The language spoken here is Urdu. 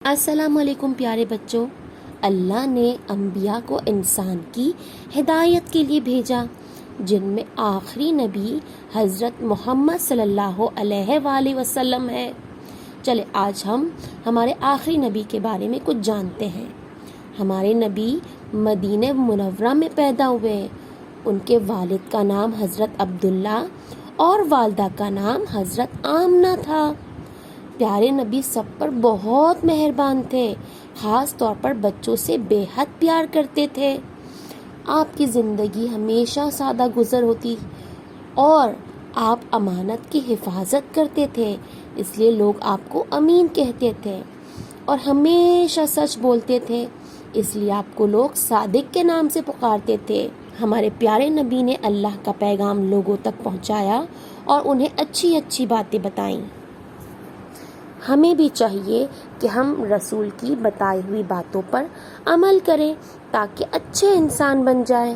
السلام علیکم پیارے بچوں، اللہ نے انبیاء کو انسان کی ہدایت کے لیے بھیجا، جن میں آخری نبی حضرت محمد صلی اللہ علیہ وآلہ وسلم ہے۔ چلے آج ہم ہمارے آخری نبی کے بارے میں کچھ جانتے ہیں۔ ہمارے نبی مدینہ منورہ میں پیدا ہوئے۔ ان کے والد کا نام حضرت عبداللہ اور والدہ کا نام حضرت آمنہ تھا۔ پیارے نبی سب پر بہت مہربان تھے، خاص طور پر بچوں سے بے حد پیار کرتے تھے۔ آپ کی زندگی ہمیشہ سادہ گزر ہوتی اور آپ امانت کی حفاظت کرتے تھے، اس لیے لوگ آپ کو امین کہتے تھے اور ہمیشہ سچ بولتے تھے، اس لیے آپ کو لوگ صادق کے نام سے پکارتے تھے۔ ہمارے پیارے نبی نے اللہ کا پیغام لوگوں تک پہنچایا اور انہیں اچھی اچھی باتیں بتائیں۔ ہمیں بھی چاہیے کہ ہم رسول کی بتائی ہوئی باتوں پر عمل کریں تاکہ اچھے انسان بن جائیں۔